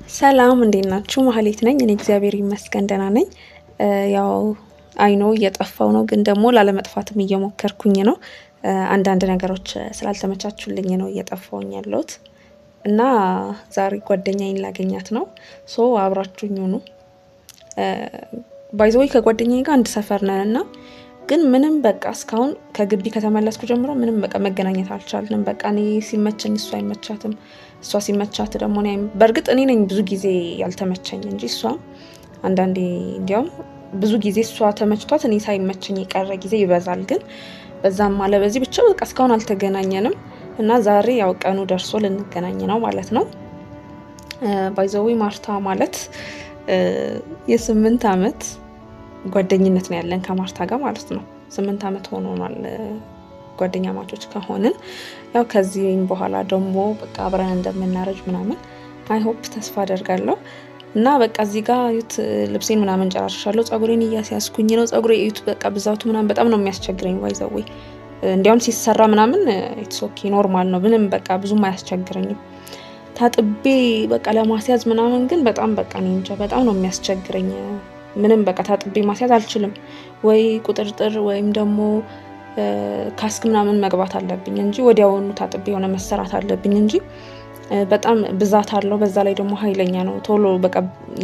ሰላም እንዴት ናችሁ? ማህሌት ነኝ። እኔ እግዚአብሔር ይመስገን ደህና ነኝ። ያው አይኖ እየጠፋው ነው፣ ግን ደግሞ ላለመጥፋትም እየሞከርኩኝ ነው። አንዳንድ ነገሮች ስላልተመቻቹልኝ ነው እየጠፋውኝ ያለሁት እና ዛሬ ጓደኛዬን ላገኛት ነው። ሶ አብራችሁኝ ሁኑ። ባይ ዘ ወይ ከጓደኛዬ ጋር አንድ ሰፈር ነን እና ግን ምንም በቃ እስካሁን ከግቢ ከተመለስኩ ጀምሮ ምንም በቃ መገናኘት አልቻልንም። በቃ እኔ ሲመቸኝ እሷ አይመቻትም፣ እሷ ሲመቻት ደግሞ እኔ በእርግጥ እኔ ነኝ ብዙ ጊዜ ያልተመቸኝ እንጂ እሷ አንዳንዴ እንዲያውም ብዙ ጊዜ እሷ ተመችቷት እኔ ሳይመቸኝ የቀረ ጊዜ ይበዛል። ግን በዛም አለ በዚህ ብቻ በቃ እስካሁን አልተገናኘንም እና ዛሬ ያው ቀኑ ደርሶ ልንገናኝ ነው ማለት ነው። ባይ ዘ ወይ ማርታ ማለት የ8 አመት ጓደኝነት ነው ያለን ከማርታ ጋር ማለት ነው። 8 አመት ሆኖናል ጓደኛ ማቾች ከሆንን። ያው ከዚህም በኋላ ደግሞ በቃ አብረን እንደምናረጅ ምናምን አይ ሆፕ ተስፋ አደርጋለሁ። እና በቃ እዚህ ጋር ዩት ልብሴን ምናምን ጨራርሻለሁ። ጸጉሬን እያስያዝኩኝ ነው። ጸጉሬ ዩት በቃ ብዛቱ ምናምን በጣም ነው የሚያስቸግረኝ። ባይዘዌ እንዲያውም ሲሰራ ምናምን ኢትስ ኦኬ ኖርማል ነው፣ ምንም በቃ ብዙም አያስቸግረኝም። ታጥቤ በቃ ለማስያዝ ምናምን ግን በጣም በቃ እኔ እንጃ በጣም ነው የሚያስቸግረኝ። ምንም በቃ ታጥቤ ማስያዝ አልችልም። ወይ ቁጥርጥር ወይም ደግሞ ካስክ ምናምን መግባት አለብኝ እንጂ ወዲያውኑ ታጥቤ የሆነ መሰራት አለብኝ እንጂ በጣም ብዛት አለው። በዛ ላይ ደግሞ ኃይለኛ ነው፣ ቶሎ በቃ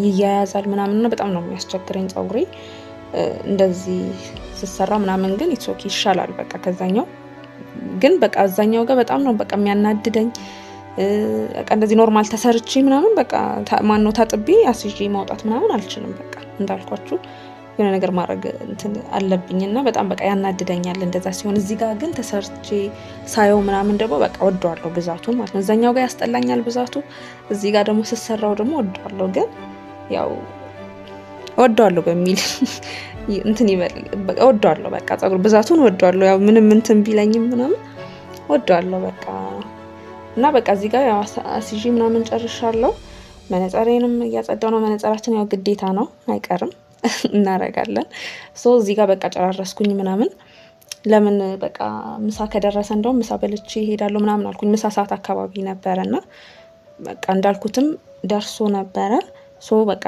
ይያያዛል ምናምን እና በጣም ነው የሚያስቸግረኝ ጸጉሬ። እንደዚህ ስሰራ ምናምን ግን ኢትስ ኦኬ ይሻላል በቃ ከዛኛው። ግን በቃ አዛኛው ጋር በጣም ነው በቃ የሚያናድደኝ። በቃ እንደዚህ ኖርማል ተሰርቼ ምናምን በቃ ማነው ታጥቤ አስይዤ ማውጣት ምናምን አልችልም። በቃ እንዳልኳችሁ የሆነ ነገር ማድረግ እንትን አለብኝና በጣም በቃ ያናድደኛል እንደዛ ሲሆን። እዚህ ጋር ግን ተሰርቼ ሳየው ምናምን ደግሞ በቃ ወደዋለሁ ብዛቱን ማለት ነው። እዛኛው ጋር ያስጠላኛል ብዛቱ፣ እዚህ ጋር ደግሞ ስሰራው ደግሞ ወደዋለሁ። ግን ያው ወደዋለሁ በሚል እንትን ይበል በቃ ወደዋለሁ። በቃ ጸጉር ብዛቱን ወደዋለሁ። ያው ምንም እንትን ቢለኝም ምናምን ወደዋለሁ በቃ። እና በቃ እዚህ ጋር ያው አስይዤ ምናምን ጨርሻለሁ። መነጽሬንም እያጸዳው ነው። መነጽራችን ያው ግዴታ ነው አይቀርም እናረጋለን። ሶ እዚህ ጋር በቃ ጨራረስኩኝ ምናምን። ለምን በቃ ምሳ ከደረሰ እንደውም ምሳ በልቼ እሄዳለሁ ምናምን አልኩኝ። ምሳ ሰዓት አካባቢ ነበረና በቃ እንዳልኩትም ደርሶ ነበረ። ሶ በቃ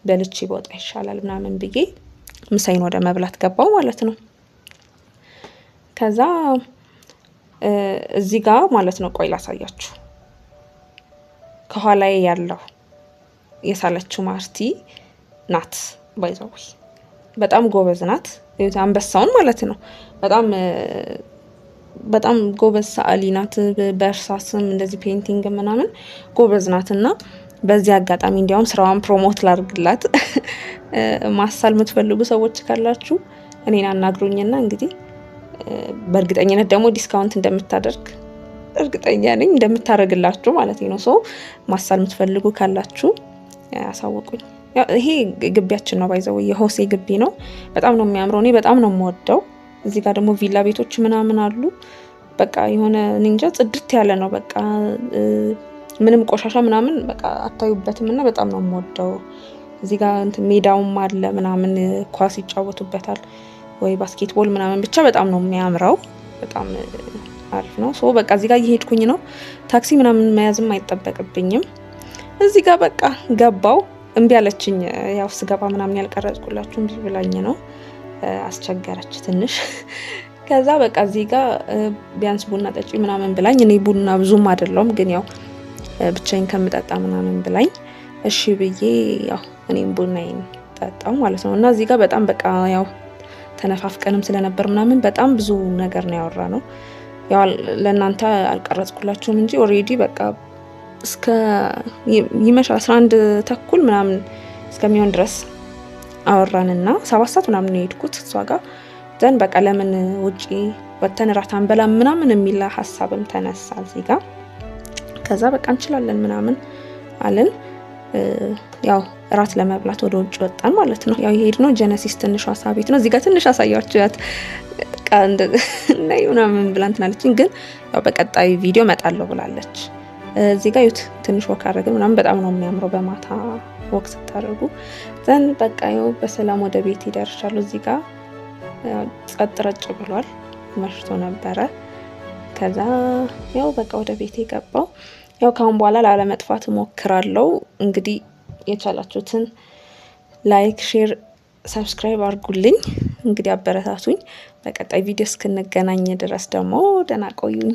በልቼ በወጣ ይሻላል ምናምን ብዬ ምሳዬን ወደ መብላት ገባው ማለት ነው። ከዛ እዚህ ጋር ማለት ነው ቆይ ላሳያችሁ። ከኋላዬ ያለው የሳለችው ማርቲ ናት። ባይዘው በጣም ጎበዝ ናት። አንበሳውን ማለት ነው። በጣም ጎበዝ ሰዓሊ ናት። በእርሳስም እንደዚህ ፔይንቲንግ ምናምን ጎበዝ ናት። እና በዚህ አጋጣሚ እንዲያውም ስራዋን ፕሮሞት ላድርግላት። ማሳል የምትፈልጉ ሰዎች ካላችሁ እኔን አናግሩኝና እንግዲህ በእርግጠኝነት ደግሞ ዲስካውንት እንደምታደርግ እርግጠኛ ነኝ፣ እንደምታደርግላችሁ ማለት ነው። ሶ ማሳል የምትፈልጉ ካላችሁ ያሳውቁኝ። ይሄ ግቢያችን ነው ባይዘው የሆሴ ግቢ ነው። በጣም ነው የሚያምረው። እኔ በጣም ነው የምወደው። እዚህ ጋር ደግሞ ቪላ ቤቶች ምናምን አሉ። በቃ የሆነ እንጃ ጽድት ያለ ነው። በቃ ምንም ቆሻሻ ምናምን በቃ አታዩበትም እና በጣም ነው የምወደው። እዚህ ጋር እንትን ሜዳውም አለ ምናምን ኳስ ይጫወቱበታል ወይ ባስኬትቦል ምናምን ብቻ በጣም ነው የሚያምረው። በጣም አሪፍ ነው። ሶ በቃ እዚህ ጋር እየሄድኩኝ ነው። ታክሲ ምናምን መያዝም አይጠበቅብኝም። እዚህ ጋር በቃ ገባው። እምቢ አለችኝ። ያው ስገባ ምናምን ያልቀረጽኩላችሁ እምቢ ብላኝ ነው፣ አስቸገረች ትንሽ። ከዛ በቃ እዚህ ጋር ቢያንስ ቡና ጠጪ ምናምን ብላኝ፣ እኔ ቡና ብዙም አይደለሁም ግን ያው ብቻዬን ከምጠጣ ምናምን ብላኝ እሺ ብዬ ያው እኔም ቡናዬን ጠጣው ማለት ነው። እና እዚህ ጋር በጣም በቃ ያው ተነፋፍቀንም ስለነበር ምናምን በጣም ብዙ ነገር ነው ያወራ ነው። ያው ለእናንተ አልቀረጽኩላችሁም እንጂ ኦሬዲ በቃ እስከ ይመሻል 11 ተኩል ምናምን እስከሚሆን ድረስ አወራንና 7 ሰዓት ምናምን ነው የሄድኩት እሷ ጋር። ዘን በቃ ለምን ውጪ ወተን ራት አንበላ ምናምን የሚል ሀሳብም ተነሳ እዚህ ጋር። ከዛ በቃ እንችላለን ምናምን አለን። ያው ራት ለመብላት ወደ ውጭ ወጣን ማለት ነው። ያው የሄድነው ጀነሲስ ትንሿ ሳቤት ነው። እዚህ ጋር ትንሽ አሳያችኋት በቃ እንደዚህ ምናምን ብላ እንትን አለችኝ። ግን ያው በቀጣይ ቪዲዮ መጣለሁ ብላለች። እዚህ ጋር ዩት ትንሽ ወክ አደረግን ምናምን በጣም ነው የሚያምረው በማታ ወክ ስታደርጉ። ዘን በቃ ያው በሰላም ወደ ቤት ይደርሻለሁ። እዚህ ጋር ጸጥ ረጭ ብሏል፣ መሽቶ ነበረ። ከዛ ያው በቃ ወደ ቤት የገባው ያው ካሁን በኋላ ላለመጥፋት እሞክራለሁ። እንግዲህ የቻላችሁትን ላይክ፣ ሼር፣ ሰብስክራይብ አድርጉልኝ። እንግዲህ አበረታቱኝ። በቀጣይ ቪዲዮ እስክንገናኝ ድረስ ደግሞ ደህና ቆዩኝ።